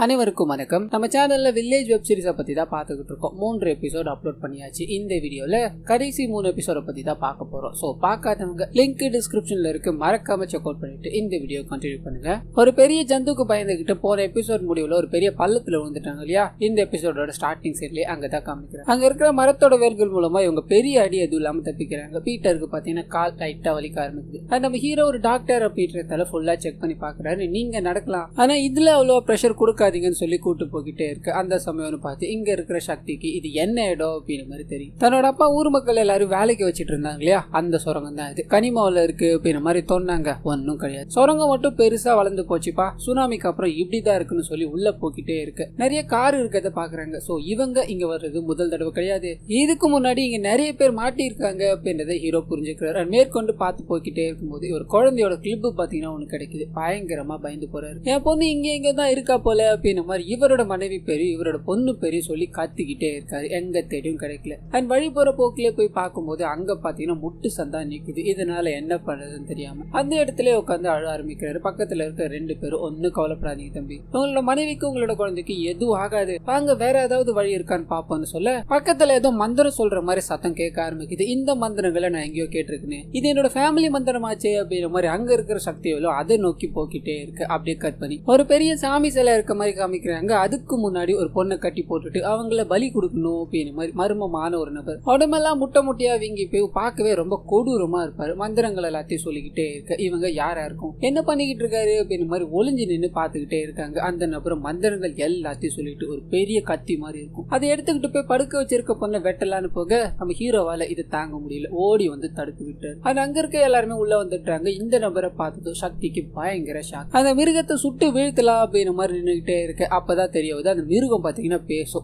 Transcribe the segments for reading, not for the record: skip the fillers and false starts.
அனைவருக்கும் வணக்கம். நம்ம சேனல்ல வில்லேஜ் வெப் சீரிஸை பத்தி தான் பார்த்துக்கிட்டு இருக்கோம். 3 எபிசோட் அப்லோட் பண்ணியாச்சு. இந்த வீடியோல கடைசி 3 எபிசோட பத்தி தான் பார்க்க போறோம். சோ பார்க்காதவங்க லிங்க் டிஸ்கிரிப்ஷன்ல இருக்கு, மறக்காம செக் அவுட் பண்ணிட்டு இந்த வீடியோ கண்டினியூ பண்ணுங்க. ஒரு பெரிய ஜந்துக்கு பயந்துகிட்டு போன எபிசோட் முடிவுல ஒரு பெரிய பள்ளத்துல விழுந்துட்டாங்க இல்லையா? இந்த எபிசோடோட ஸ்டார்டிங் சைட்லயே அங்கதான் காமிக்கிறாங்க. அங்க இருக்கிற மரத்தோட வேர்கள் மூலமா இவங்க பெரிய அடி எதுவும் இல்லாம தப்பிக்கிறாங்க. பீட்டருக்கு பாத்தீங்கன்னா கால் லைட்டா வலிக்க ஆரம்பிக்குது. நம்ம ஹீரோ ஒரு டாக்டர் அப்படின்றதால ஃபுல்லா செக் பண்ணி பாக்குறாரு. நீங்க நடக்கலாம், ஆனா இதுல அவ்வளவு பிரஷர் கொடுக்க சொல்லி கூட்டு போகிட்டே இருக்கு. அந்த சமயம் பார்த்து இங்க இருக்கிற சக்திக்கு இது என்ன இடம் அப்படின்ற மாதிரி தெரியும். தன்னோட அப்பா ஊர் மக்கள் எல்லாரும் வேலைக்கு வச்சிட்டு இருந்தாங்க இல்லையா, அந்த சுரங்கம் தான் இது. கனிமாவில் இருக்கு அப்படின்ற மாதிரி தோணுனாங்க. ஒன்னும் கிடையாது, சுரங்கம் மட்டும் பெருசா வளர்ந்து போச்சுப்பா. சுனாமிக்கு அப்புறம் இப்படிதான் இருக்குன்னு சொல்லி உள்ள போக்கிட்டே இருக்கு. நிறைய கார் இருக்கிறத பாக்குறாங்க. சோ இவங்க இங்க வர்றது முதல் தடவை கிடையாது. இதுக்கு முன்னாடி இங்க நிறைய பேர் மாட்டி இருக்காங்க அப்படின்றத ஹீரோ புரிஞ்சுக்கிறாரு. மேற்கொண்டு பார்த்து போய்கிட்டே இருக்கும்போது ஒரு குழந்தையோட கிளிப் பாத்தீங்கன்னா ஒண்ணு கிடைக்குது. பயங்கரமா பயந்து போறாரு. என் பொண்ணு இங்க தான் இருக்கா போல அப்படின்னு மாதிரி இவரோட மனைவி பேரு இவரோட பொண்ணு பேரு சொல்லி கத்திக்கிட்டே இருக்காரு. எங்க தேடியும் கிடைக்கல. அண்ட் வழி போற போக்கிலே போய் பார்க்கும்போது அங்க பாத்தீங்கன்னா முட்டு சந்தா நிக்குது. இதனால என்ன பண்றதுன்னு தெரியாம அந்த இடத்துல உட்காந்து அழ ஆரம்பிக்கிறாரு. பக்கத்துல இருக்க 2 பேரும் ஒன்னு கவலைப்படாதீங்க தம்பி, உங்களோட மனைவிக்கு உங்களோட குழந்தைக்கு எதுவும் ஆகாது, வாங்க வேற ஏதாவது வழி இருக்கான்னு பாப்போம்னு சொல்ல பக்கத்துல ஏதோ மந்திரம் சொல்ற மாதிரி சத்தம் கேட்க ஆரம்பிக்குது. இந்த மந்திரங்களை நான் எங்கேயோ கேட்டிருக்கேன், இது என்னோட ஃபேமிலி மந்திரமாச்சே அப்படின்ற மாதிரி அங்க இருக்கிற சக்திகளோ அதை நோக்கி போக்கிட்டே இருக்கு. அப்படியே கட் பண்ணி ஒரு பெரிய சாமி சிலை இருக்க மாதிரி காமிக்கிறாங்க. அதுக்கு முன்னாடி ஒரு பொண்ணை கட்டி போட்டுட்டு அவங்கள பலி கொடுக்கணும் அப்படின்னு மாதிரி மர்மமான ஒரு நபர். உடம்பெல்லாம் முட்டை முட்டையா வீங்கி போய் பார்க்கவே ரொம்ப கொடூரமா இருப்பாரு. மந்திரங்கள் எல்லாத்தையும் சொல்லிக்கிட்டே இருக்க இவங்க யாரா இருக்கும், என்ன பண்ணிக்கிட்டு இருக்காரு அப்படின்னு மாதிரி ஒளிஞ்சு நின்று பாத்துக்கிட்டே இருக்காங்க. அந்த நபர் மந்திரங்கள் எல்லாத்தையும் சொல்லிட்டு ஒரு பெரிய கத்தி மாதிரி இருக்கும். அதை எடுத்துக்கிட்டு போய் படுக்க வச்சிருக்க பொண்ணை வெட்டலான்னு போக நம்ம ஹீரோவால இதை தாங்க முடியல, ஓடி வந்து தடுத்து விட்டாரு. அது அங்க இருக்க எல்லாருமே உள்ள வந்துட்டாங்க. இந்த நபரை பார்த்ததும் சக்திக்கு பயங்கர ஷாக். அந்த மிருகத்தை சுட்டு வீழ்த்தலாம் அப்படின்னு மாதிரி நின்றுகிட்டே இருக்கு. அப்பதான் தெரிய வருது அந்த மிருகம் பாத்தீங்கன்னா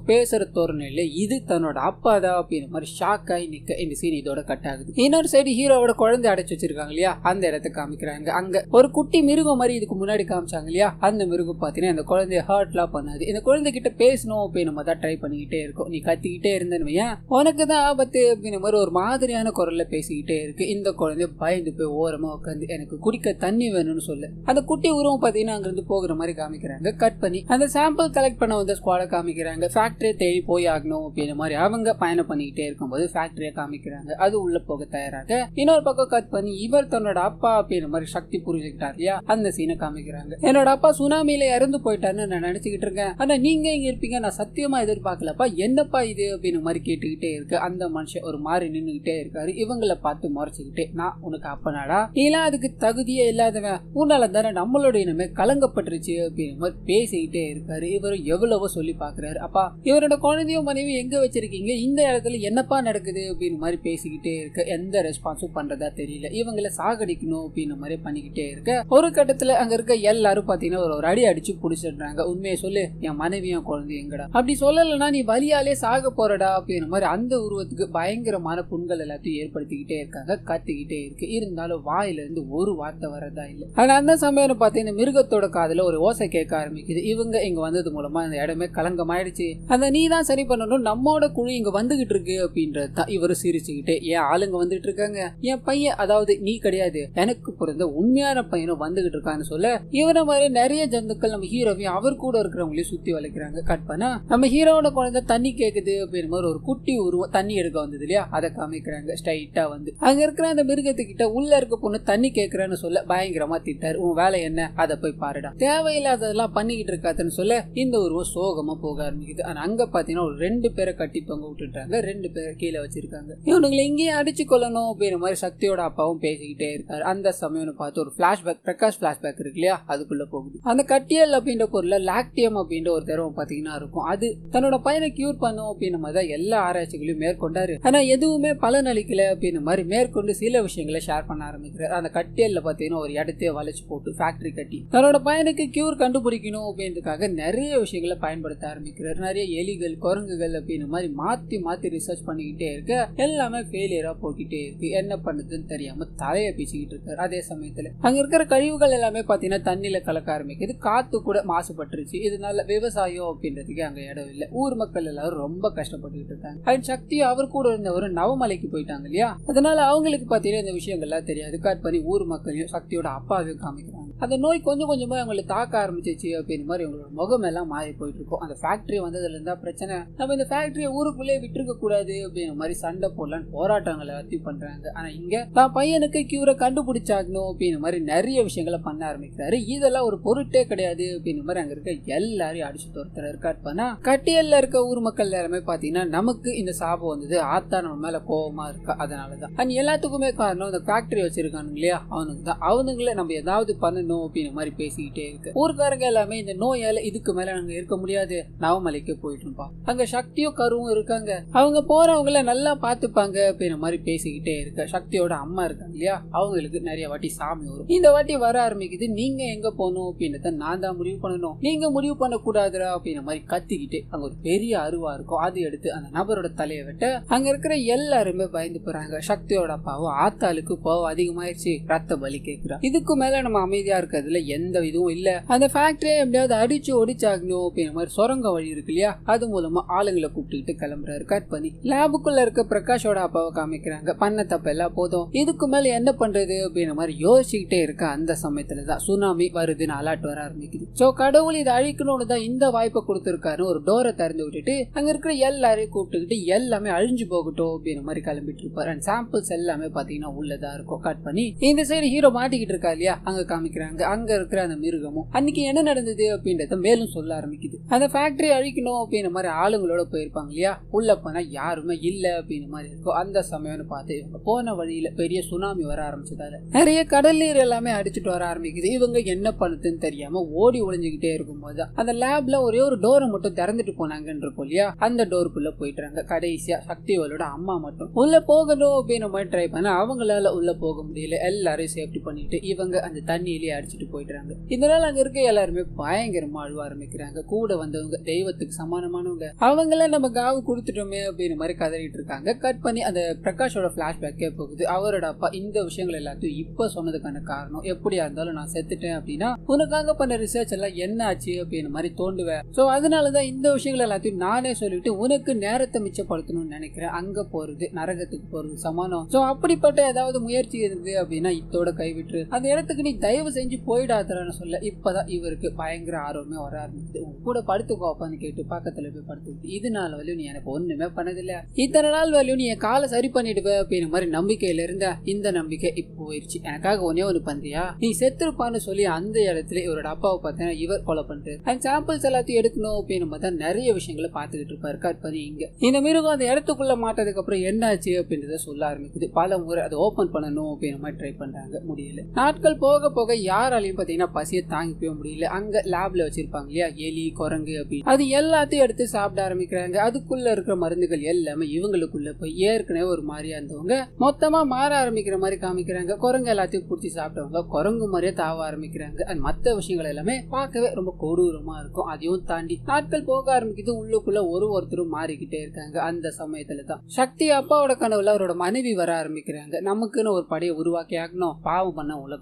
பேசுற தோரணையில இது தன்னோட அப்பா தான் அப்படின்னு மாதிரி ஷாக் ஆகி நிக்க இந்த சீன் இதோட கட் ஆகுது. இன்னொரு சைடு ஹீரோவோட குழந்தை அடைச்சு வச்சிருக்காங்க இல்லையா, அந்த இடத்தை காமிக்கிறாங்க. அங்க ஒரு குட்டி மிருகம் மாதிரி இதுக்கு முன்னாடி காமிச்சாங்க இல்லையா, அந்த மிருகம் பாத்தீங்கன்னா இந்த குழந்தைய ஹர்ட்லாம் பண்ணாது. இந்த குழந்தை கிட்ட பேசணும் அப்படின்னு நம்ம தான் ட்ரை பண்ணிக்கிட்டே இருக்கோம். நீ கத்திக்கிட்டே இருந்தேன்னு உனக்கு தான் ஆபத்து அப்படின்னு மாதிரி ஒரு மாதிரியான குரல்ல பேசிக்கிட்டே இருக்கு. இந்த குழந்தை பயந்து போய் ஓரமா உட்காந்து எனக்கு குடிக்க தண்ணி வேணும்னு சொல்ல அந்த குட்டி உருவம் பாத்தீங்கன்னா அங்க இருந்து போகிற மாதிரி காமிக்கிறாங்க. கட் பண்ணி அந்த சாம்பிள் கலெக்ட் பண்ண வந்த ஸ்குவாட காமிக்கிறாங்க. ஃபேக்டரியை தேடி போய் ஆகணும் அப்படின்ற மாதிரி அவங்க பயணம் பண்ணிக்கிட்டே இருக்கும்போது ஃபேக்டரியை காமிக்கிறாங்க. அது உள்ள போக தயாராக இன்னொரு பக்கம் கட் பண்ணி இவர் தன்னோட அப்பா அப்படின்ற மாதிரி சக்தி புரிஞ்சுக்கிட்டார் இல்லையா, அந்த சீனை காமிக்கிறாங்க. என்னோட அப்பா சுனாமியில இறந்து போயிட்டான்னு நான் நினைச்சுக்கிட்டு இருக்கேன், ஆனா நீங்க இங்க இருப்பீங்க நான் சத்தியமா எதிர்பார்க்கலப்பா, என்னப்பா இது அப்படின்னு மாதிரி கேட்டுக்கிட்டே இருக்கு. அந்த மனுஷன் ஒரு மாதிரி நின்னுகிட்டே இருக்காரு. இவங்களை பார்த்து முறைச்சுக்கிட்டே நான் உனக்கு அப்பனாடா, நீலாம் அதுக்கு தகுதியே இல்லாதவன், உன்னால தானே நம்மளோட இனமே கலங்கப்பட்டுருச்சு அப்படின்னு மாதிரி பேசிக்கிட்டே இருக்காரு. இவரு எவ்வளவோ சொல்லி பாக்குறாரு. அப்பா இவரோட குழந்தையும் மனைவி எங்க வச்சிருக்கீங்க, இந்த இடத்துல என்னப்பா நடக்குது அப்படின்னு மாதிரி பேசிக்கிட்டே இருக்க எந்த ரெஸ்பான்ஸும் பண்றதா தெரியல. இவங்களை சாகடிக்கணும் அப்படின்னு மாதிரி பண்ணிக்கிட்டே இருக்க ஒரு கட்டத்துல அங்க இருக்க எல்லாரும் பாத்தீங்கன்னா ஒரு அடி அடிச்சு புடிச்சிடுறாங்க. உண்மையை சொல்லு, என் மனைவியும் குழந்தை எங்கடா, அப்படி சொல்லலன்னா நீ வலியாலே சாக போறடா அப்படின்னு மாதிரி அந்த உருவத்துக்கு பயங்கரமான புண்கள் எல்லாத்தையும் ஏற்படுத்திக்கிட்டே இருக்காங்க. கத்திக்கிட்டே இருக்கு. இருந்தாலும் வாயில இருந்து ஒரு வார்த்தை வரதா இல்லை. ஆனா அந்த சமயம் பாத்தீங்கன்னா மிருகத்தோட காதுல ஒரு ஓசை கேட்க ஆரம்பிக்குது. இவங்க இங்க வந்தது மூலமா இந்த இடமே கலங்கம் ஆயிடுச்சு, அந்த நீ தான் சரி பண்ணணும், நம்மோட குழு இங்க வந்துகிட்டு இருக்கு அப்படின்றது தான். இவரு சிரிச்சுக்கிட்டே என் ஆளுங்க வந்துட்டு இருக்காங்க, என் பையன் அதாவது நீ கிடையாது, எனக்கு பிறந்த உண்மையான பையனும் வந்துகிட்டு இருக்கான்னு சொல்ல இவரை மாதிரி நிறைய ஜந்துக்கள் நம்ம ஹீரோவையும் அவர் கூட இருக்கிறவங்களையும் சுத்தி வளைக்கிறாங்க. கட் பண்ணா நம்ம ஹீரோவோட குழந்தை தண்ணி கேக்குது அப்படின்னு மாதிரி ஒரு குட்டி உருவம் தண்ணி எடுக்க வந்தது இல்லையா, அதை காமிக்கிறாங்க. ஸ்ட்ரைட்டா வந்து அங்க இருக்கிற அந்த மிருகத்துக்கிட்ட உள்ள இருக்க பொண்ணு தண்ணி கேட்கறான்னு சொல்ல பயங்கரமா திட்டாரு. உன் வேலை என்ன, அதை போய் பாருடா, தேவையில்லாததெல்லாம் பண்ணிக்கிட்டு இருக்காதுன்னு சொல்ல இந்த உருவம் சோகமா போக ஆரம்பிக்குது. ஆனா அங்க பாத்தீங்கன்னா ஒரு 2 பேரை கட்டி தொங்க விட்டுட்டாங்க. 2 பேரை கீழே வச்சிருக்காங்க. இவனுங்களை இங்கேயே அடிச்சு கொள்ளணும் அப்படின்ற மாதிரி சக்தியோட அப்பாவும் பேசிக்கிட்டே இருக்காரு. அந்த சமயம் பார்த்து ஒரு பிளாஷ்பேக், பிரகாஷ் பிளாஷ்பேக் இருக்கு இல்லையா, அதுக்குள்ள போகுது. அந்த கட்டியல் அப்படின்ற பொருள்ல லாக்டியம் அப்படின்ற ஒரு திரவம் பாத்தீங்கன்னா இருக்கும். அது தன்னோட பையனை கியூர் பண்ணும் அப்படின்ற மாதிரி எல்லா ஆராய்ச்சிகளையும் மேற்கொண்டாரு. ஆனா எதுவுமே பலன் அளிக்கல அப்படின்ற மாதிரி மேற்கொண்டு சில விஷயங்களை ஷேர் பண்ண ஆரம்பிக்கிறார். அந்த கட்டியல்ல பாத்தீங்கன்னா ஒரு இடத்தையே வளைச்சு போட்டு ஃபேக்டரி கட்டி தன்னோட பையனுக்கு கியூர் கண்டுபிடிக்கணும் அப்படின்றதுக்காக நிறைய விஷயங்களை பயன்படுத்த ஆரம்பிக்கிறார். நிறைய எலிகள், குரங்குகள் அப்படின்னு மாதிரி மாத்தி மாத்தி ரிசர்ச் பண்ணிக்கிட்டே இருக்க எல்லாமே ஃபெயிலியரா போய்கிட்டே இருக்கு. என்ன பண்ணுதுன்னு தெரியாம தலையை பிச்சுக்கிட்டு இருக்காரு. அதே சமயத்துல அங்க இருக்கிற கழிவுகள் எல்லாமே பாத்தீங்கன்னா தண்ணியில கலக்க ஆரம்பிக்குது. காத்து கூட மாசுபட்டுருச்சு. இதனால விவசாயம் அப்படின்றதுக்கு அங்க இடம் இல்லை. ஊர் மக்கள் எல்லாரும் ரொம்ப கஷ்டப்பட்டுக்கிட்டு இருக்காங்க. அண்ட் சக்தி அவர் கூட இருந்தவர் நவமலைக்கு போயிட்டாங்க இல்லையா, அதனால அவங்களுக்கு பாத்தீங்கன்னா இந்த விஷயங்கள்லாம் தெரியாது. கட் பண்ணி ஊர் மக்களையும் சக்தியோட அப்பாவையும் காமிக்கிறாங்க. அந்த நோய் கொஞ்சம் கொஞ்சமா அவங்களை தாக்க ஆரம்பிச்சிச்சு அப்படின்னு மாதிரி மாதிரி இவங்களோட முகம் எல்லாம் மாறி போயிட்டு இருக்கும். அந்த ஃபேக்டரி வந்ததுல இருந்தா பிரச்சனை, நம்ம இந்த ஃபேக்டரியை ஊருக்குள்ளே விட்டுருக்க கூடாது அப்படிங்கிற மாதிரி சண்டை போடலான்னு போராட்டங்களை எல்லாத்தையும் பண்றாங்க. ஆனா இங்க தான் பையனுக்கு கியூரை கண்டுபிடிச்சாகணும் அப்படிங்கிற மாதிரி நிறைய விஷயங்களை பண்ண ஆரம்பிக்கிறாரு. இதெல்லாம் ஒரு பொருட்டே கிடையாது அப்படிங்கிற மாதிரி அங்க இருக்க எல்லாரையும் அடிச்சு துரத்துறாரு. கட் பண்ணா கட்டியல்ல இருக்க ஊர் மக்கள் எல்லாருமே பாத்தீங்கன்னா நமக்கு இந்த சாபம் வந்தது, ஆத்தா நம்ம மேல கோபமா இருக்கா, அதனாலதான் அண்ட் எல்லாத்துக்குமே காரணம் இந்த ஃபேக்டரி வச்சிருக்கானு இல்லையா அவனுக்கு தான், அவனுங்கள நம்ம ஏதாவது பண்ணணும் அப்படிங்கிற மாதிரி பேசிக்கிட்டே இருக்கு. ஊருக்காரங்க எல்லாமே இந்த நோயால இதுக்கு மேல நாங்க இருக்க முடியாது, நவமலைக்கு போயிட்டு இருப்போம், அங்க சக்தியும் கருவும் இருக்காங்க, அவங்க போறவங்கள நல்லா பாத்துப்பாங்க அப்படிங்கிற மாதிரி பேசிக்கிட்டே இருக்க. சக்தியோட அம்மா இருக்காங்க இல்லையா, அவங்களுக்கு நிறைய வாட்டி சாமி வரும். இந்த வாட்டி வர ஆரம்பிக்குது, நீங்க எங்க போகணும் அப்படின்றத நான் தான் முடிவு பண்ணணும், நீங்க முடிவு பண்ண கூடாதுரா அப்படிங்கிற மாதிரி கத்திக்கிட்டு அங்க ஒரு பெரிய அருவா இருக்கும், அது எடுத்து அந்த நபரோட தலையை வெட்ட அங்க இருக்கிற எல்லாருமே பயந்து போறாங்க. சக்தியோட அப்பாவும் ஆத்தாளுக்கு கோவம் அதிகமாயிருச்சு, ரத்த பலி கேட்கிறா. இதுக்கு மேல நம்ம அமைதியா இருக்கிறதுல எந்த இதுவும் இல்ல, அந்த ஃபேக்டரியை எப்படியாவது அடிச்சு ஒடிச்சாகணும் அப்படிங்கிற மாதிரி சுரங்க வழி இருக்கு இல்லையா, அது மூலமா ஆளுங்களை கூப்பிட்டுக்கிட்டு கிளம்புறாரு. கட் பண்ணி லேபுக்குள்ள இருக்க பிரகாஷோட அப்பாவை காமிக்கிறாங்க. பண்ண தப்பெல்லாம் போதும், இதுக்கு மேல என்ன பண்றது அப்படிங்கிற மாதிரி யோசிச்சுக்கிட்டே இருக்க அந்த சமயத்துலதான் சுனாமி வருதுன்னு அலர்ட் வர ஆரம்பிக்குது. சோ கடவுள் இதை அழிக்கணும்னு தான் இந்த வாய்ப்பை கொடுத்திருக்காரு. ஒரு டோரை திறந்து விட்டுட்டு அங்க இருக்கிற எல்லாரையும் கூப்பிட்டுக்கிட்டு எல்லாமே அழிஞ்சு போகட்டும் அப்படிங்கிற மாதிரி கிளம்பிட்டு இருப்பாரு. அண்ட் சாம்பிள்ஸ் எல்லாமே பாத்தீங்கன்னா உள்ளதா இருக்கும். கட் பண்ணி இந்த சைடு ஹீரோ மாட்டிக்கிட்டு இருக்கா இல்லையா, அங்க காமிக்கிறாங்க. அங்க இருக்கிற அந்த மிருகமும் அன்னைக்கு என்ன நடந்தது அப்படின்றத மேலும் சொல்ல ஆரம்பிக்குது. அந்த ஃபேக்டரி அழிக்கணும் அப்படிங்கிற மாதிரி ஆளுங்களோட போயிருப்பாங்க இல்லையா, உள்ள போனா யாருமே இல்ல அப்படிங்கிற மாதிரி இருக்கும். அந்த சமயம்னு பார்த்து இவங்க போன வழியில பெரிய சுனாமி வர ஆரம்பிச்சதால நிறைய கடல் நீர் எல்லாமே அடிச்சுட்டு வர ஆரம்பிக்குது. இவங்க என்ன பண்ணுதுன்னு தெரியாம ஓடி ஒளிஞ்சுக்கிட்டே இருக்கும்போது அந்த லேப்ல ஒரே ஒரு டோரை மட்டும் திறந்துட்டு போனாங்கன்னு இருக்கும் இல்லையா, அந்த டோருக்குள்ள போயிட்டாங்க. கடைசியா சக்திவலோட அம்மா மட்டும் உள்ள போகணும் அப்படின்ற மாதிரி ட்ரை பண்ண அவங்களால உள்ள போக முடியல. எல்லாரையும் சேஃப்டி பண்ணிட்டு இவங்க அந்த தண்ணியிலேயே அடிச்சுட்டு போயிட்டாங்க. இதனால அங்க இருக்க எல்லாருமே பயங்கரமா அழுவ ஆரம்பிக்கிறாங்க. கூட வந்தவங்க தெய்வத்துக்கு சமானமானவங்க, அவங்கள நம்ம காவு கொடுத்துட்டோமே அப்படின்ற மாதிரி கதறிட்டு இருக்காங்க. கட் பண்ணி அந்த பிரகாஷோட பிளாஷ்பேக்கே போகுது. அவரோட அப்பா இந்த விஷயங்கள் எல்லாத்தையும் இப்ப சொன்னதுக்கான காரணம், எப்படியா இருந்தாலும் நான் செத்துட்டேன் அப்படின்னா உனக்காக பண்ண ரிசர்ச் எல்லாம் என்ன ஆச்சு அப்படின்ற மாதிரி தோண்டுவேன். சோ அதனாலதான் இந்த விஷயங்கள் எல்லாத்தையும் நானே சொல்லிட்டு உனக்கு நேரத்தை மிச்சப்படுத்தணும்னு நினைக்கிறேன். அங்க போறது நரகத்துக்கு போறது சமானம். சோ அப்படிப்பட்ட ஏதாவது முயற்சி இருந்து அப்படின்னா இதோட கைவிட்டு அந்த இடத்துக்கு நீ தயவு செஞ்சு போயிடாதன்னு சொல்ல இப்பதான் இவருக்கு பயங்கர ஆர்வமே வர ஆரம்பிக்குது. கூட படுத்துக்கோப்பான்னு கேட்டு பக்கத்துல போய் படுத்துக்கிட்டு, இதனால வரையும் நீ எனக்கு ஒண்ணுமே பண்ணதில்ல, இத்தனை நாள் வரையும் நீ என் காலை சரி பண்ணிடுவ அப்படின்ற மாதிரி நம்பிக்கையில இருந்த இந்த நம்பிக்கை இப்போ போயிடுச்சு. எனக்காக ஒன்னே ஒண்ணு பண்றியா, நீ செத்துருப்பான்னு சொல்லி அந்த இடத்துல இவரோட அப்பாவை பார்த்தீங்கன்னா இவர் கொலை பண்ணிட்டு அந்த சாம்பிள்ஸ் எல்லாத்தையும் எடுக்கணும் அப்படின்னு தான் நிறைய விஷயங்களை பார்த்துக்கிட்டு இருப்பாரு. கட் பண்ணி இங்க இந்த மிருகம் அந்த இடத்துக்குள்ள மாட்டதுக்கு அப்புறம் என்னாச்சு அப்படின்றத சொல்ல ஆரம்பிக்குது. பல முறை அதை ஓபன் பண்ணணும் அப்படின்ற மாதிரி ட்ரை பண்றாங்க, முடியல. நாட்கள் போக போக யாராலையும் பாத்தீங்கன்னா பசியை தாங்கிக்கவே முடியல. அங்க லேப்ல வச்சிருப்பாங்க இல்லையா எலி குரங்கு அப்படின்னு, அது எல்லாத்தையும் எடுத்து சாப்பிட ஆரம்பிக்கிறாங்க. அதுக்குள்ள இருக்கிற மருந்துகள் எல்லாமே இவங்களுக்குள்ள போய் ஏற்கனவே ஒரு மாதிரியா இருந்தவங்க மொத்தமா மாற ஆரம்பிக்கிற மாதிரி காமிக்கிறாங்க. குரங்கு எல்லாத்தையும் பிடிச்சி சாப்பிட்டவங்க குரங்கு மாதிரியே தாவ ஆரம்பிக்கிறாங்க. அண்ட் மற்ற விஷயங்கள் எல்லாமே பார்க்கவே ரொம்ப கொடூரமா இருக்கும். அதையும் தாண்டி நாட்கள் போக ஆரம்பிக்குது. உள்ளுக்குள்ள ஒருத்தரும் மாறிக்கிட்டே இருக்காங்க. அந்த சமயத்துல தான் சக்தி அப்பாவோட கனவுல அவரோட மனைவி வர ஆரம்பிக்கிறாங்க. நமக்குன்னு ஒரு படையை உருவாக்கி ஆகணும், பாவம் பண்ண உலகம்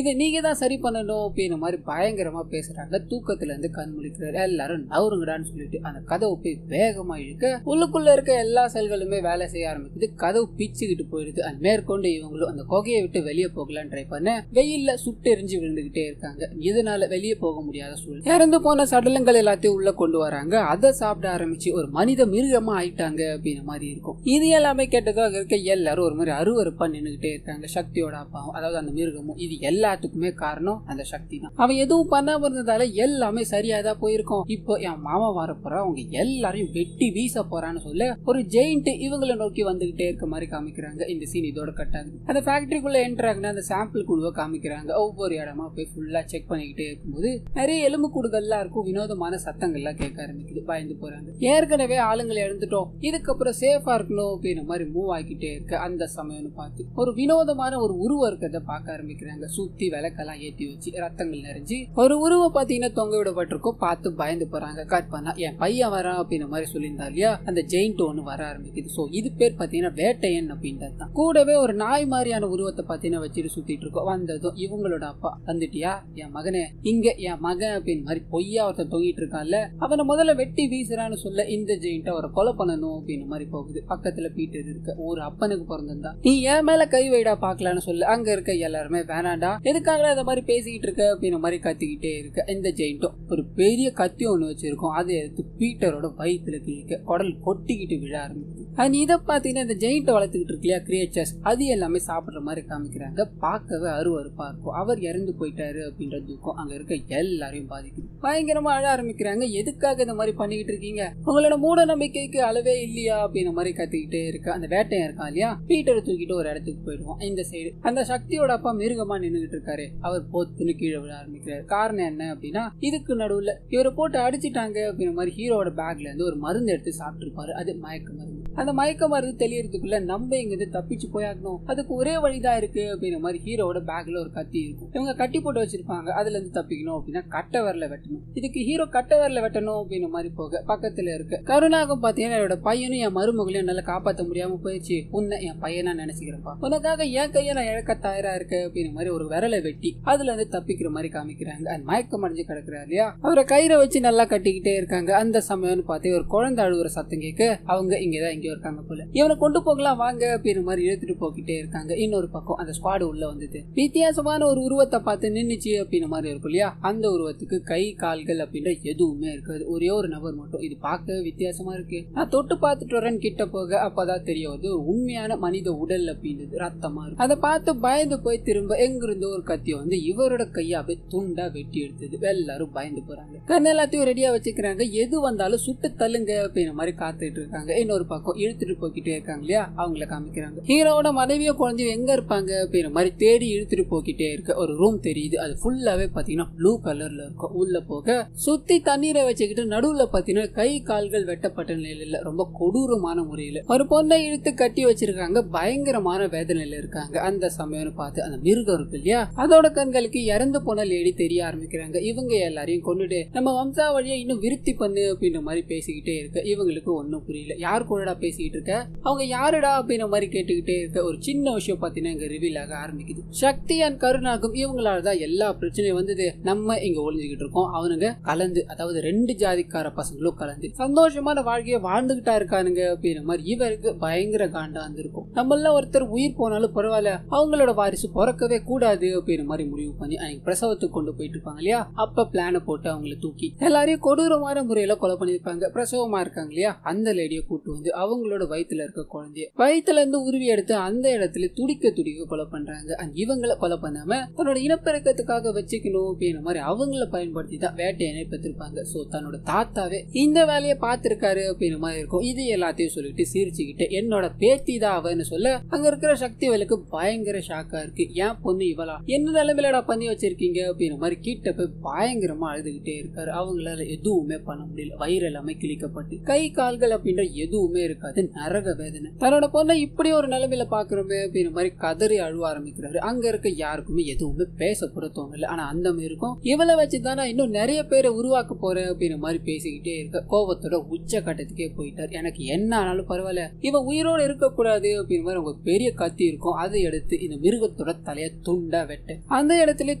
இது நீங்க தான் சரி பண்ணணும் அப்படின்ற மாதிரி பயங்கரமா பேசுறாங்க. தூக்கத்துல இருந்து கண் முழிக்கிறாரு. எல்லாரும் நவருங்கடான்னு சொல்லிட்டு அந்த கதவு போய் வேகமா இழுக்க உள்ளுக்குள்ள இருக்க எல்லா செல்களுமே வேலை செய்ய ஆரம்பிக்குது. கதவு பிச்சுக்கிட்டு போயிடுது. அது மேற்கொண்டு இவங்களும் அந்த குகையை விட்டு வெளியே போகலான்னு ட்ரை பண்ண வெயில்ல சுட்டு எரிஞ்சு விழுந்துகிட்டே இருக்காங்க. இதனால வெளியே போக முடியாத சூழல். இறந்து போன சடலங்கள் எல்லாத்தையும் உள்ள கொண்டு வராங்க. அதை சாப்பிட ஆரம்பிச்சு ஒரு மனித மிருகமா ஆயிட்டாங்க அப்படின்ற மாதிரி இருக்கும். இது எல்லாமே கேட்டதோ அங்க இருக்க எல்லாரும் ஒரு மாதிரி அருவருப்பா நின்றுகிட்டே இருக்காங்க. சக்தியோட அப்பாவும் அதாவது அந்த மிருகமும். இது எல்லாத்துக்குமே காரணம் அந்த சக்தி தான். அவன் எதுவும் பண்ணாம இருந்ததால எல்லாமே சரியாதான் போயிருக்கும். இப்போ என் மாமா வரப்போற அவங்க எல்லாரையும் வெட்டி வீச போறான்னு சொல்ல ஒரு ஜெயிண்ட் இவங்களை நோக்கி வந்துகிட்டே இருக்க மாதிரி காமிக்கிறாங்க. இந்த சீன் இதோட கட் ஆகுது. அந்த ஃபேக்டரிக்குள்ள என்டர் ஆகுனா அந்த சாம்பிள் குழுவை காமிக்கிறாங்க. ஒவ்வொரு இடமா போய் ஃபுல்லா செக் பண்ணிக்கிட்டே இருக்கும்போது நிறைய எலும்பு கூடுகள்லாம் இருக்கும். வினோதமான சத்தங்கள்லாம் கேட்க ஆரம்பிக்குது. பயந்து போறாங்க. ஏற்கனவே ஆளுங்களை எழுந்துட்டோம், இதுக்கப்புறம் சேஃபா இருக்கணும் அப்படின்ற மாதிரி மூவ் ஆகிக்கிட்டே இருக்கு. அந்த சமயம்னு பார்த்து ஒரு வினோதமான ஒரு உருவம் இருக்கிறத பார்க்க ஆரம்பிக்கிறாங்க. சுத்தி விளக்கெல்லாம் ஏற்றி வச்சு ரத்தங்கள் நிறைஞ்சு ஒரு உருவம் பாத்தீங்கன்னா தொங்க விடப்பட்டிருக்கும். பார்த்து பயந்து போறாங்க. கட் பண்ணா என் பையன் வரான் அப்படின்ற மாதிரி சொல்லியிருந்தா இல்லையா, அந்த ஜெயிண்ட் ஒன்னு வர ஆரம்பிக்குது. சோ இது பேர் பாத்தீங்கன்னா வேட்டையன் அப்படின்றது தான். கூடவே ஒரு நாய் மாதிரியான உருவத்தை பாத்தீங்கன்னா வச்சுட்டு சுத்திட்டு இருக்கோம். வந்ததும் இவங்களோட அப்பா, வந்துட்டியா என் மகனே, இங்க என் மகன் அப்படின்னு மாதிரி பொய்யா ஒருத்தன் தொங்கிட்டு இருக்கான்ல, அவனை முதல்ல வெட்டி வீசுறான்னு சொல்ல இந்த ஜெயிண்ட் அவரை கொலை பண்ணணும் அப்படின்னு மாதிரி போகுது. பக்கத்துல பீட்டர் இருக்க ஒரு அப்பனுக்கு பிறந்திருந்தா நீ என் மேல கை வைடா பாக்கலான்னு சொல்ல அங்க இருக்க எல்லாருமே வேணாண்டா, எதுக்காக அந்த மாதிரி பேசிக்கிட்டு இருக்க அப்படின்ற மாதிரி கத்திக்கிட்டே இருக்க. இந்த ஜெயின்ட்டும் ஒரு பெரிய கத்தி ஒன்று வச்சிருக்கோம். அதை எடுத்து பீட்டரோட வயிற்றுல கிழிக்க குடல் கொட்டிக்கிட்டு விழ ஆரம்பிக்குது. அண்ட் இதை பார்த்தீங்கன்னா இந்த ஜெயின்ட்டை வளர்த்துக்கிட்டு இருக்கு இல்லையா கிரியேச்சர்ஸ், அது எல்லாமே சாப்பிட்ற மாதிரி காமிக்கிறாங்க. பார்க்கவே அருவருப்பா இருக்கும். அவர் இறந்து போயிட்டாரு அப்படின்ற துக்கம் அங்க இருக்க எல்லாரையும் பாதிக்குது. பயங்கரமா அழ ஆரம்பிக்கிறாங்க. எதுக்காக இந்த மாதிரி பண்ணிக்கிட்டு இருக்கீங்க, உங்களோட மூட நம்பிக்கைக்கு அளவே இல்லையா அப்படின்ற மாதிரி கத்திக்கிட்டே இருக்கு. அந்த வேட்டையன் இருக்கான் இல்லையா, பீட்டரை தூக்கிட்டு ஒரு இடத்துக்கு போயிடுவோம். இந்த சைடு அந்த சக்தியோட அப்பா மிருகமா நின்றுகிட்டு இருக்காரு. அவர் பொத்துன்னு கீழே விழ ஆரம்பிக்கிறாரு. காரணம் என்ன அப்படின்னா, இதுக்கு நடுவுல இவரை போட்டு அடிச்சுட்டாங்க அப்படின்ற மாதிரி ஹீரோட பேக்ல இருந்து ஒரு மருந்து எடுத்து சாப்பிட்டு இருப்பாரு. அது மயக்க மருந்து. அந்த மயக்க மருந்து தெளியறதுக்குள்ள நம்ம இங்க தப்பிச்சு போயாகணும், அதுக்கு ஒரே வழிதான் இருக்கு அப்படின்ற மாதிரி ஹீரோட பேக்ல ஒரு கத்தி இருக்கும். இவங்க கட்டி போட்டு வச்சிருப்பாங்க. அதுல இருந்து தப்பிக்கணும் அப்படின்னா கட்டை வரல வெட்டணும். இதுக்கு ஹீரோ கட்டை வரல வெட்டணும் அப்படின்ற மாதிரி போக பக்கத்துல இருக்கு கருணாகம் பாத்தீங்கன்னா, என்னோட பையனும் என் மருமகளையும் என்னால காப்பாற்ற முடியாம போயிடுச்சு, உன்னை என் பையனா நினைச்சுக்கிறப்பா, உனக்காக என் கையை நான் இழக்க தயாரா இருக்கு அப்படின்ற மாதிரி ஒரு விரலை வெட்டி அதுல இருந்து தப்பிக்கிற மாதிரி காமிக்கிறாங்க. அது மயக்கம் அடைஞ்சு கிடக்குறாரு இல்லையா, அவரை கயிறை வச்சு நல்லா கட்டிக்கிட்டே இருக்காங்க. அந்த சமயம்னு பார்த்து ஒரு குழந்தை அழுகுற சத்தம் கேட்க அவங்க இங்கதான் எங்கேயோ இருக்காங்க போல. இவனை கொண்டு போகலாம் வாங்க அப்படின்ற மாதிரி இழுத்துட்டு போக்கிட்டே இருக்காங்க. இன்னொரு பக்கம் அந்த ஸ்குவாடு உள்ள வந்தது. வித்தியாசமான ஒரு உருவத்தை பார்த்து நின்னுச்சு அப்படின்ற மாதிரி இருக்கும் இல்லையா, அந்த உருவத்துக்கு கை கால்கள் அப்படின்ற எதுவுமே இருக்காது. ஒரே ஒரு நபர் மட்டும். இது பார்க்க வித்தியாசமா இருக்கு. நான் தொட்டு பார்த்துட்டு வரேன்னு கிட்ட போக அப்பதான் தெரிய வருது உண்மையான மனித உடல் அப்படின்றது ரத்தமா இருக்கு. அதை பார்த்து பயந்து போய் திரும்ப எங்கிருந்து ஒரு கத்தி வந்து இவரோட கையை அப்படியே துண்டா வெட்டி எடுத்தது. எல்லாரும் பயந்து போறாங்க. கண்ணு எல்லாத்தையும் ரெடியா வச்சுக்கிறாங்க. எது வந்தாலும் சுட்டு தள்ளுங்க அப்படின்ற மாதிரி காத்துட்டு இருக்காங்க. இன்னொரு பக்கம் இழுத்துட்டு போய்கிட்டே இருக்காங்க இல்லையா, அவங்கள காமிக்கிறாங்க. ஹீரோவோட மனைவியோ குழந்தையும் எங்க இருப்பாங்க அப்படின்ற மாதிரி தேடி இழுத்துட்டு போய்கிட்டே இருக்க ஒரு ரூம் தெரியுது. அது ஃபுல்லாவே பாத்தீங்கன்னா ப்ளூ கலர்ல இருக்கும். உள்ள போக சுத்தி தண்ணீரை வச்சுக்கிட்டு நடுவுல பாத்தீங்கன்னா கை கால்கள் வெட்டப்பட்ட நிலையில ரொம்ப கொடூரமான முறையில ஒரு பொண்ணை இழுத்து கட்டி வச்சிருக்காங்க. பயங்கரமான வேதனையில இருக்காங்க. அந்த சமயம்னு பார்த்து அந்த மிருகம் இருக்கு இல்லையா, அதோட கண்களுக்கு இறந்து போன லேடி தெரிய ஆரம்பிக்கிறாங்க. இவங்க எல்லாரையும் கொண்டுட்டு நம்ம வம்சாவளியை இன்னும் விருத்தி பண்ணு அப்படின்ற மாதிரி பேசிக்கிட்டே இருக்கு. இவங்களுக்கு ஒன்னும் புரியல. யார் கூடடா பேசிக்கிட்டு இருக்க, அவங்க யாருடா அப்படின்ற மாதிரி கேட்டுக்கிட்டே இருக்க. ஒரு சின்ன விஷயம் பாத்தீங்கன்னா இங்க ரிவீல் ஆக ஆரம்பிக்குது. சக்தி அண்ட் கருணாகும் இவங்களாலதான் எல்லா பிரச்சனையும் வந்தது. நம்ம இங்க ஒளிஞ்சுக்கிட்டு இருக்கோம். அவனுங்க கலந்து, அதாவது ரெண்டு ஜாதிக்கார பசங்களும் கலந்து சந்தோஷமான வாழ்க்கையை வாழ்ந்துகிட்டா இருக்கானுங்க அப்படின்ற மாதிரி இவருக்கு பயங்கர காண்டா இருந்திருக்கும். நம்மள ஒருத்தர் உயிர் போனாலும் பரவாயில்ல, அவங்களோட வாரிசு பிறக்கவே கூடாது அப்படின்ற மாதிரி முடிவு பண்ணி அவங்க பிரசவத்துக்கு கொண்டு போயிட்டு இருப்பாங்க இல்லையா, அப்ப பிளான போட்டு அவங்களை தூக்கி எல்லாரையும் கொடூரமான முறையில கொலை பண்ணிருப்பாங்க. பிரசவமா இருக்காங்க இல்லையா, அந்த லேடியை கூட்டு வந்து அவங்களோட வயிற்றுல இருக்க குழந்தைய வயிற்றுல இருந்து உருவி எடுத்து அந்த இடத்துல துடிக்க துடிக்க கொலை பண்றாங்க. இவங்களை கொலை பண்ணாம தன்னோட இனப்பெருக்கத்துக்காக வச்சுக்கணும் அப்படின்ற மாதிரி அவங்கள பயன்படுத்தி தான் வேட்டையனை பெற்றிருப்பாங்க. சோ தன்னோட தாத்தாவே இந்த வேலையை பார்த்திருக்காரு அப்படின்ற மாதிரி இருக்கும். இது எல்லாத்தையும் சொல்லிட்டு சிரிச்சுக்கிட்டு என்னோட பேத்தி தான் அவன்னு சொல்ல அங்க இருக்கிற சக்திவேலுக்கு பயங்கர ஷாக்கா இருக்கு. ஏன் பொண்ணு இவளா, என்ன நிலைமையிலடா பண்ணி வச்சிருக்கீங்க அப்படின்ற மாதிரி கிட்ட போய் பயங்கரமா அழுதுகிட்டே இருக்காரு. அவங்களால எதுவுமே பண்ண முடியல. வயிறு எல்லாமே கிழிக்கப்பட்டு கை கால்கள் அப்படின்ற எதுவுமே இருக்காது. நரக வேதனை. தன்னோட பொண்ணை இப்படி ஒரு நிலைமையில பாக்குறோமே அப்படின்ற மாதிரி கதறி அழுவ ஆரம்பிக்கிறாரு. அங்க இருக்க யாருக்குமே எதுவுமே பேசப்பட தோணல. ஆனா அந்த இருக்கும் இவளை வச்சுதானா இன்னும் நிறைய பேரை உருவாக்க போறேன் அப்படின்ற மாதிரி பேசிக்கிட்டே இருக்க கோபத்தோட உச்ச கட்டத்துக்கே போயிட்டார். எனக்கு என்ன ஆனாலும் பரவாயில்ல, இவன் உயிரோடு இருக்கக்கூடாது அப்படின்ற மாதிரி ஒரு பெரிய கத்தி இருக்கும். அதை எடுத்து இந்த மிருகத்தோட தலைய துண்டா வெட்ட அந்த இடத்துல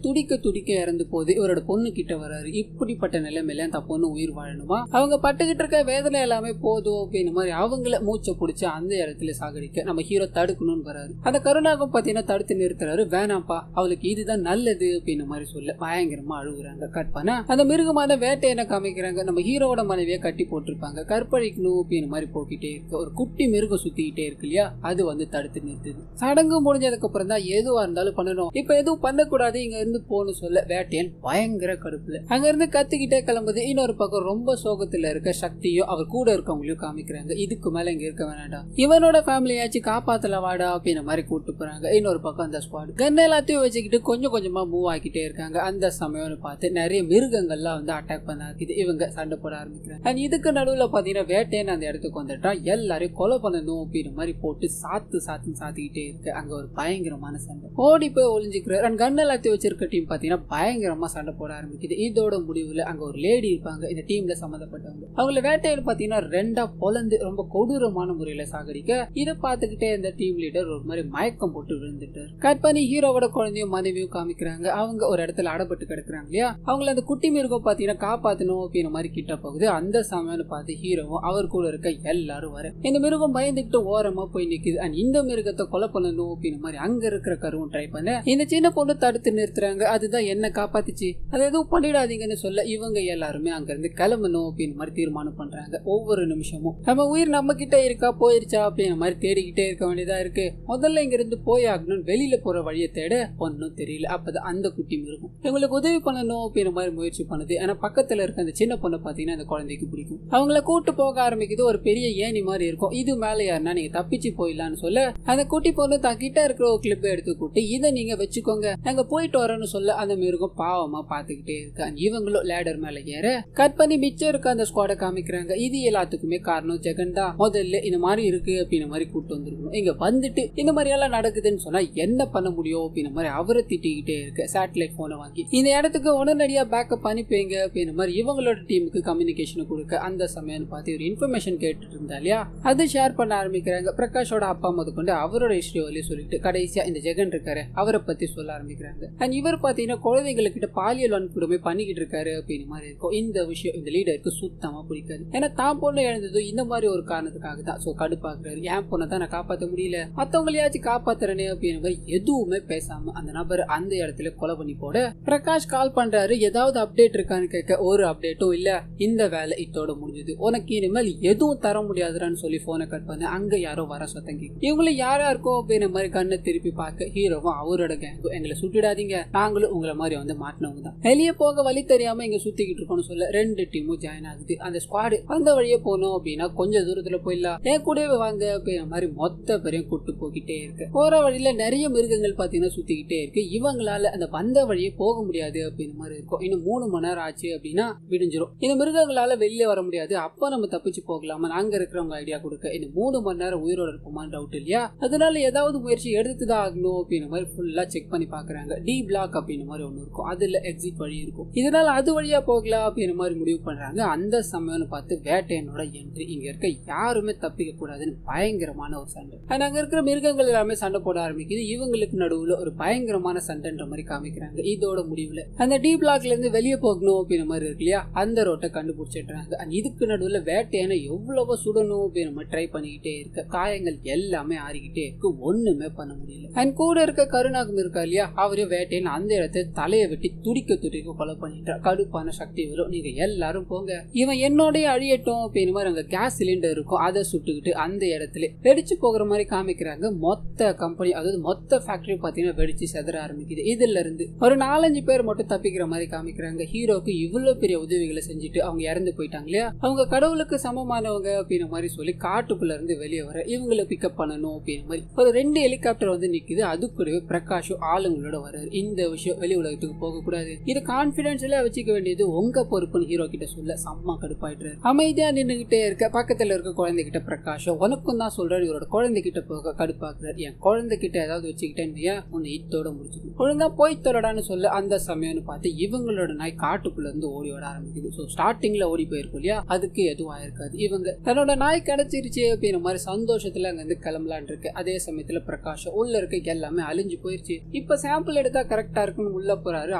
துடிக்க துடிக்க இறந்து போது இவரோட பொண்ணு கிட்ட வராரு. இப்படிப்பட்ட நிலைமையில அந்த பொண்ணு உயிர் வாழணுமா, அவங்க பட்டுக்கிட்டு இருக்க வேதனை எல்லாமே போதும் அப்படின்ற மாதிரி அவங்கள மூச்சை பிடிச்சு அந்த இடத்துல சாகடிக்க நம்ம ஹீரோ தடுக்கணும்னு வராரு. அந்த கருணாகம் பாத்தீங்கன்னா தடுத்து நிறுத்துறாரு. வேணாம்பா, அவளுக்கு இதுதான் நல்லது அப்படின்ற மாதிரி சொல்ல பயங்கரமா அழுகுறாங்க. கட் பண்ண அந்த மிருகமான வேட்டையனை காமிக்கிறாங்க. நம்ம ஹீரோட மனைவியை கட்டி போட்டிருப்பாங்க. கற்பழிக்கணும் அப்படின்ற மாதிரி போக்கிட்டே இருக்கு. ஒரு குட்டி மிருகம் சுத்திக்கிட்டே இருக்கு இல்லையா, அது வந்து தடுத்து நிறுத்துது. சடங்கு முடிஞ்சதுக்கு அப்புறம் தான் எதுவா இருந்தாலும் பண்ணணும், இப்ப எதுவும் பண்ணக்கூடாது, இங்க இருந்து போன்னு சொல்ல வேட்டையன் பயங்கர கடுப்புல அங்க இருந்து கத்திக்கிட்டே கிளம்புது. இன்னொரு பக்கம் ரொம்ப சோகத்துல இருக்க சக்தியும் அவர் கூட இருக்கவங்களையும் காமிக்கிறாங்க. இதுக்கு மேல இங்க இருக்க வேணாண்டா, இவனோட ஃபேமிலியாச்சும் காப்பாத்தல வாடா அப்படின்ற மாதிரி கூட்டு போறாங்க. இன்னொரு பக்கம் அந்த ஸ்குவாட் கன் எல்லாத்தையும் வச்சுக்கிட்டு கொஞ்சம் கொஞ்சமா மூவ் ஆகிட்டே இருக்காங்க. அந்த சமயம்னு பார்த்து நிறைய மிருகங்கள்லாம் வந்து அட்டாக் பண்ண ஆரம்பிக்குது. இவங்க சண்டை போட ஆரம்பிக்கிறாங்க. அண்ட் இதுக்கு நடுவுல பாத்தீங்கன்னா வேட்டையன் அந்த இடத்துக்கு வந்துட்டா எல்லாரையும் கொலை பண்ணணும் அப்படின்ற மாதிரி போட்டு சாத்திக்கிட்டே இருக்கு. அங்க ஒரு பயங்கரமான சண்டை. ஓடி போய் ஒளிஞ்சுக்கிறார். அண்ட் கன் எல்லாத்தையும் வச்சிருக்க டீம் பாத்தீங்கன்னா பயங்கரமா சண்டை போட ஆரம்பிக்குது. இதோட முடிவுல அங்க ஒரு லேடி இருப்பாங்க இந்த டீம்ல சம்மந்தப்பட்டவங்க. அவங்கள வேட்டையன் பாத்தீங்கன்னா ரெண்டா பொலந்து ரொம்ப கொடூரமான முறையில சாகடிக்க இதை பார்த்துக்கிட்டே இந்த டீம் லீடர் ஒரு மாதிரி மயக்கம் போட்டு விழுந்துட்டார். கட் பண்ணி ஹீரோவோட குழந்தையும் மனைவியும் காமிக்கிறாங்க. அவங்க ஒரு இடத்துல அடப்பட்டு கிடக்குறாங்க இல்லையா, அவங்கள அந்த குட்டி மிருகம் பாத்தீங்கன்னா காப்பாத்தணும் அப்படின்ற மாதிரி கிட்ட போகுது. அந்த சமயம் பார்த்து ஹீரோவும் அவர் கூட இருக்க எல்லாரும் வர இந்த மிருகம் பயந்துகிட்டு ஓரமா போய் நிக்குது. அண்ட் இந்த மிருகத்தை கொலை பண்ணணும் அப்படின்ற மாதிரி அங்க இருக்கிற கருவும் ட்ரை பண்ண இந்த சின்ன பொண்ணு தடுத்து நிறுத்துறாங்க. அதுதான் என்ன காப்பாத்துச்சு, அதை எதுவும் பண்ணிடாதீங்கன்னு சொல்ல இவங்க எல்லாருமே அங்க இருந்து கிளம்பணும் அப்படின்னு மாதிரி தீர்மானம் பண்றாங்க. ஒவ்வொரு நிமிஷமும் நம்ம உயிர் நம்ம கிட்ட இருக்கா போயிருச்சா அப்படின்ற மாதிரி தேடிக்கிட்டே இருக்க வேண்டியதா இருக்கு. முதல்ல இங்க இருந்து போய் ஆகணும், வெளியில போற வழியை தேட ஒன்னும் தெரியல. அப்பதான் அந்த குட்டி மிருகம் இவங்களுக்கு உதவி பண்ணணும் அப்படின்ற மாதிரி முயற்சி பண்ணுது. ஆனா பக்கத்துல இருக்க அந்த சின்ன பொண்ணை பாத்தீங்கன்னா அந்த குழந்தைக்கு பிடிக்கும். அவங்கள கூட்டு போக ஆரம்பிக்குது. ஒரு பெரிய ஏணி மாதிரி இருக்கும். இது மேல யாருன்னா நீங்க தப்பிச்சு போயிடலான்னு சொல்ல அந்த குட்டி பொண்ணு தங்கிட்ட இருக்கிற ஒரு கிளிப்பை எடுத்து கூட்டி இதை நீங்க வச்சுக்கோங்க, நாங்க போயிட்டு வரோன்னு சொல்ல அந்த மிருகம் பாவமா பாத்துக்கிட்டே இருக்கு. இவங்களும் லேடர் மேல ஏற கட் பண்ணி மிச்சம் இருக்க அந்த ஸ்குவாட காமிக்கிறாங்க. இது எல்லாத்துக்குமே காரணம் ஜெகன் தான். முதல்ல இந்த மாதிரி இருக்கு அப்படின்ற மாதிரி கூட்டு வந்திருக்கணும். இங்க வந்துட்டு இந்த மாதிரி எல்லாம் நடக்குதுன்னு சொன்னா என்ன பண்ண முடியும் அப்படின்ற மாதிரி அவரை திட்டிக்கிட்டே இருக்கு. சேட்டலைட் போனை வாங்கி இந்த இடத்துக்கு உடனடியா பேக்கப் அனுப்பிங்க அப்படின்ற மாதிரி இவங்களோட டீமுக்கு கம்யூனிகேஷன் கொடுக்க அந்த சமயம் பார்த்து ஒரு இன்ஃபர்மேஷன் கேட்டுட்டு இருந்தா இல்லையா, அது ஷேர் பண்ண ஆரம்பிக்கிறாங்க. பிரகாஷோட அப்பா முதற்கொண்டு அவரோட ஹிஸ்டரி வழி சொல்லிட்டு கடைசியா இந்த ஜெகன் இருக்காரு அவரை பத்தி சொல்ல ஆரம்பிக்கிறாங்க. அண்ட் இவர் பாத்தீங்கன்னா குழந்தைகளுக்கிட்ட பாலியல் வன்கொடுமை பண்ணிக்கிட்டு இருக்காரு அப்படின்னு மாதிரி இருக்கும். இந்த விஷயம் இந்த லீடருக்கு சுத்தமா பிடிக்காது. ஏன்னா தான் பொண்ணு இழந்தது இந்த மாதிரி ஒரு காரணத்துக்காக தான். சோ கடுப்பாக்குறாரு. என் பொண்ணை தான் நான் காப்பாற்ற முடியல, மத்தவங்களையாச்சும் காப்பாத்துறனே அப்படின்னு மாதிரி எதுவுமே பேசாம அந்த நபர் அந்த இடத்துல கொலை பண்ணி போட பிரகாஷ் கால் பண்றாரு. ஏதாவது அப்டேட் இருக்கான்னு கேட்க ஒரு அப்டேட்டும் இல்ல, இந்த வேலை இதோட முடிஞ்சது, உனக்கு இனிமேல் எதுவும் தர முடியாதுன்னு சொல்லி போனை கட் பண்ண அங்க யாரோ வர சத்தங்கி இவங்களும் யாரா இருக்கோ அப்படின்ற மாதிரி கண்ணை திருப்பி பார்க்க ஹீரோவும் அவரோட கேங்கும் எங்களை சுட்டுடாதீங்க, நாங்களும் உங்களை மாதிரி வந்து மாட்டினவங்க தான், வெளியே போக வழி தெரியாம இங்க சுத்திக்கிட்டு இருக்கோம்னு சொல்ல ரெண்டு டீமும் ஜாயின் ஆகுது. அந்த ஸ்குவாடு அந்த வழியே போனோம் அப்படின்னா கொஞ்சம் தூரத்துல போயிடலாம், என் கூடவே வாங்க அப்படின்ற மாதிரி மொத்த பேரையும் கூட்டு போய்கிட்டே இருக்கு. போற வழியில நிறைய மிருகங்கள் பாத்தீங்கன்னா சுத்திக்கிட்டே இருக்கு. இவங்களால அந்த வந்த வழியே போக முடியாது அப்படின்ற மாதிரி இருக்கும். இன்னும் 3 மணி நேரம் ஆச்சு அப்படின்னா விடிஞ்சிரும். இந்த மிருகங்களால வெளியே வர முடியாது. அப்ப நம்ம தப்பிச்சு போகலாமா, நாங்க இருக்கிறவங்க ஐடியா கொடுக்க இந்த 3 மணி நேரம் உயிரோட இருப்போமான்னு டவுட் இல்லையா, அதனால ஏதாவது முயற்சி எடுத்துதான் ஆகணும் அப்படின்ற மாதிரி ஃபுல்லா செக் பண்ணி பாக்குறாங்க. டி பிளாக் அப்படின்ற மாதிரி ஒண்ணு இருக்கும், அதுல எக்ஸிட் வழி இருக்கும். இதனால அது வழியா போகலாம் அப்படின்ற மாதிரி முடிவு பண்றாங்க. அந்த சமயம்னு பார்த்து வேட்டையனோட என்ட்ரி. இங்க இருக்க யாருமே தப்பிக்க கூடாதுன்னு பயங்கரமான ஒரு சண்டை. அங்க இருக்கிற மிருகங்கள் எல்லாமே சண்டை போட ஆரம்பிக்குது. இவங்களுக்கு நடுவுல ஒரு பயங்கரமான சண்டைன்ற மாதிரி காமிக்கிறாங்க. இதோட முடிவுல அந்த டி பிளாக்ல இருந்து வெளியே போகணும் அப்படின்ற மாதிரி இருக்கு இல்லையா, அந்த ரோட்டை கண்டுபிடிச்சிடுறாங்க. இதுக்கு நடுவுல வேட்டையனை எவ்வளவோ சுடணும் அப்படின்ற மாதிரி ட்ரை பண்ணிக்கிட்டே இருக்க காயங்கள் எல்லாமே ஆறிக்கிட்டே இருக்கு. ஒண்ணுமே பண்ண முடியல. அண்ட் கூட இருக்க கருணாகம் இருக்கா இல்லையா, அவரே வேட்டையன் அந்த இடத்தை தலையை வெட்டி துடிக்க துடிக்க கொலை பண்ணிட்டார். கடுப்பான சக்தி வரும், நீங்க எல்லாரும் போங்க, இவன் என்னோடய அழியட்டும் அப்படின்னு மாதிரி அங்க கேஸ் சிலிண்டர் இருக்கும், அதை சுட்டுக்கிட்டு அந்த இடத்துல வெடிச்சு போகிற மாதிரி காமிக்கிறாங்க. மொத்த கம்பெனி அதாவது மொத்த ஃபேக்டரி பாத்தீங்கன்னா வெடிச்சு செதற ஆரம்பிக்குது. இதுல இருந்து ஒரு 4-5 பேர் மட்டும் தப்பிக்கிற மாதிரி காமிக்கிறாங்க. ஹீரோக்கு இவ்வளவு பெரிய உதவிகளை செஞ்சுட்டு அவங்க இறந்து போயிட்டாங்க இல்லையா, அவங்க கடவுளுக்கு சமமானவங்க அப்படின்ற மாதிரி சொல்லி காட்டுக்குள்ள இருந்து வெளியே வர இவங்களை பிக்கப் பண்ணணும் அப்படின்ற மாதிரி ஒரு 2 ஹெலிகாப்டர் வந்து நிக்குது. அது கூடவே பிரகாஷும் ஆளுங்களோட வர்றாரு. இந்த விஷயம் வெளி உலகத்துக்கு போக கூடாது, இது கான்பிடன்ஸ்ல வச்சுக்க வேண்டியது உங்க பொறுப்புன்னு ஹீரோ கிட்ட சொல்ல செம்ம கடுப்பாயிட்டு அமைதியா நின்றுகிட்டே இருக்க. பக்கத்துல இருக்க குழந்தைகிட்ட பிரகாஷம் உனக்கும் தான் சொல்றாரு, இவரோட குழந்தைகிட்ட போக கடுப்பாக்குறாரு. என் குழந்தைகிட்ட ஏதாவது வச்சுக்கிட்டேன்னு உன்னை இத்தோட முடிச்சுக்கணும், ஒழுங்கா போய் தொலைடான்னு சொல்ல அந்த சமயம்னு பார்த்து இவங்களோட நாய் காட்டுக்குள்ள இருந்து ஓடி ஓட ஆரம்பிக்குது. சோ ஸ்டார்டிங்ல ஓடி போயிருக்கும் இல்லையா, அதுக்கு எதுவும் ஆயிருக்காது. இவங்க தன்னோட நாய் கிடைச்சிருச்சு அப்படின்ற மாதிரி சந்தோஷத்துல அங்க இருந்து கிளம்பலான் இருக்கு. அதே சமயத்துல பிரகாஷம் உள்ள இருக்க எல்லாமே அழிஞ்சு போயிருச்சு. இப்ப சாம்பிள் எடுத்தா கரெக்டா இருக்குன்னு உள்ள போறாரு.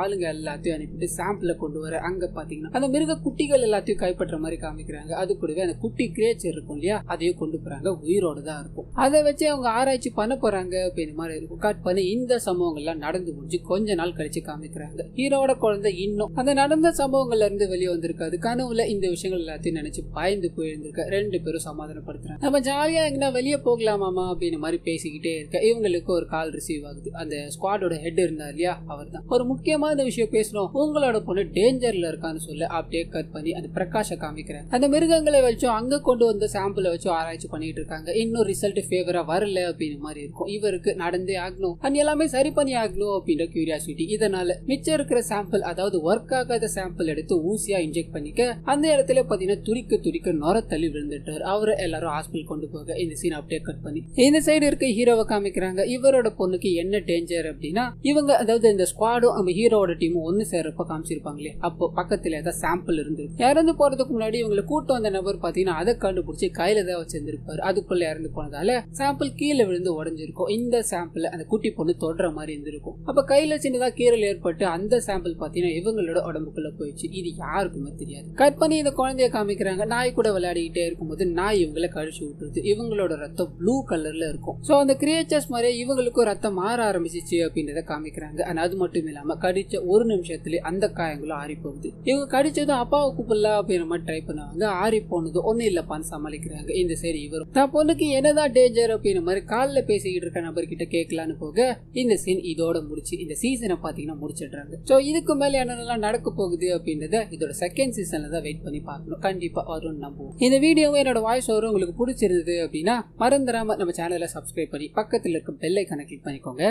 ஆளுங்க எல்லாத்தையும் அனுப்பிட்டு சாம்பிள கொண்டு வர அங்க பாத்தீங்கன்னா அந்த மிருக குட்டிகள் எல்லாத்தையும் கைப்பற்ற மாதிரி காமிக்கிறாங்க. அது கூடவே அந்த குட்டி கிரேச்சர் இருக்கும் இல்லையா, அதையும் கொண்டு போறாங்க. உயிரோட தான் இருக்கும். அதை வச்சு அவங்க ஆராய்ச்சி பண்ண போறாங்க அப்படின்ற மாதிரி இருக்கும். கட் பண்ணி இந்த சம்பவங்கள் எல்லாம் நடந்து முடிஞ்சு கொஞ்ச நாள் கழிச்சு காமிக்கிறாங்க. ஹீரோட குழந்தை இன்னும் அந்த நடந்த சம்பவங்கள்ல இருந்து வெளியே வந்திருக்காது. கனவுல இந்த விஷயங்கள் எல்லாத்தையும் நினைச்சு பயந்து போயிருந்திருக்க. 2 பேரும் சமாதானப்படுத்துறாங்க. நம்ம ஜாலியா எங்கன்னா வெளியே போகலாமாமா அப்படின்னு மாதிரி பேசிக்கிட்டே இருக்க இவங்களுக்கு ஒரு கால் ரிசீவ் ஆகுது. அந்த ஸ்குவாடோட ஹெட் இருந்தார் இல்லையா, அவர் தான் ஒரு முக்கியமான விஷயம் பேசணும், உங்களோட பொண்ணு டேஞ்சர்ல இருக்கான்னு சொல்ல அப்படியே கட் பண்ணி அந்த பிரகாஷ காமிக்கிறேன். அந்த மிருகங்களை வச்சு அங்க கொண்டு வந்த சாம்பிளை வச்சு ஆராய்ச்சி பண்ணிட்டு இருக்காங்க. இன்னும் ரிசல்ட் ஃபேவரா வரல அப்படின்னு மாதிரி இருக்கும். இவருக்கு நடந்தே ஆகணும், அது எல்லாமே சரி பண்ணி ஆகணும் அப்படின்ற கியூரியாசிட்டி. இதனால மிச்சம் இருக்கிற சாம்பிள் அதாவது ஒர்க் ஆகாத சாம்பிள் எடுத்து ஊசியா இன்ஜெக்ட் பண்ணிக்க அந்த இடத்துல பாத்தீங்கன்னா துடிக்க துடிக்க நொர தள்ளி விழுந்துட்டார். அவரை எல்லாரும் ஹாஸ்பிட்டல் கொண்டு போக இந்த சீன் அப்படியே கட் பண்ணி இந்த சைடு இருக்க ஹீரோவை காமிக்கிறாங்க. இவரோட பொண்ணுக்கு என்ன டேஞ்சர் அப்படின்னா இவங்க அதாவது இந்த ஸ்குவாடும் நம்ம ஹீரோட டீமும் ஒன்னு சேர்றப்ப காமிச்சிருப்பாங்களே, அப்போ பக்கத்துல ஏதாவது சாம்பிள் இருந்து இறந்து போறதுக்கு முன்னாடி இவங்களை கூட்டம் வந்த நபர் பாத்தீங்கன்னா அதை கண்டுபிடிச்சு வச்சு கையில தான் வச்சிருந்திருப்பாரு. அதுக்குள்ள இறந்து போனதால சாம்பிள் கீழே விழுந்து உடஞ்சிருக்கும். இந்த சாம்பிள் அந்த குட்டி பொண்ணு தொடர மாதிரி இருந்திருக்கும். அப்ப கையில சின்னதா கீரல் ஏற்பட்டு அந்த சாம்பிள் பாத்தீங்கன்னா இவங்களோட உடம்புக்குள்ள போயிடுச்சு. இது யாருக்குமே தெரியாது. கட் பண்ணி இந்த குழந்தைய காமிக்கிறாங்க. நாய் கூட விளையாடிக்கிட்டே இருக்கும்போது நாய் இவங்களை கழிச்சு விட்டுருது. இவங்களோட ரத்தம் ப்ளூ கலர்ல இருக்கும். சோ அந்த கிரியேச்சர்ஸ் மாதிரி இவங்களுக்கும் ரத்தம் மாற ஆரம்பிச்சிச்சு அப்படின்றத காமிக்கிறாங்க. அது மட்டும் இல்லாம கடிச்ச ஒரு நிமிஷத்துல அந்த காயங்களும் ஆறி போகுது. இவங்க கடிச்சதும் அப்பாவை கூப்பிடல அப்படின்ற மாதிரி ட்ரை பண்ணுவாங்க. ஆறி போனது ஒன்னும் இல்லப்பான்னு சமாளிக்கிறாங்க. இந்த சரி இவரும் தான் பொண்ணுக்கு என்னதான் டேஞ்சர் அப்படின்ற மாதிரி காலில் பேசிக்கிட்டு இருக்க நபர்கிட்ட கேட்கலான்னு போக இந்த சீன் இதோட முடிச்சு இந்த சீசனை பாத்தீங்கன்னா முடிச்சிடுறாங்க. சோ இதுக்கு மேல என்னென்னலாம் நடக்க போகுது அப்படின்றத இதோட செகண்ட் சீசன்ல தான் வெயிட் பண்ணி பார்க்கணும். கண்டிப்பா வரும்னு நம்புவோம். இந்த வீடியோவை என்னோட வாய்ஸ் ஓவர் உங்களுக்கு பிடிச்சிருந்தது அப்படின்னா மறந்துடாம நம்ம சேனலை சப்ஸ்கிரைப் பண்ணி பக்கத்தில் இருக்க பெல் ஐகானை கிளிக் பண்ணிக்கோங்க.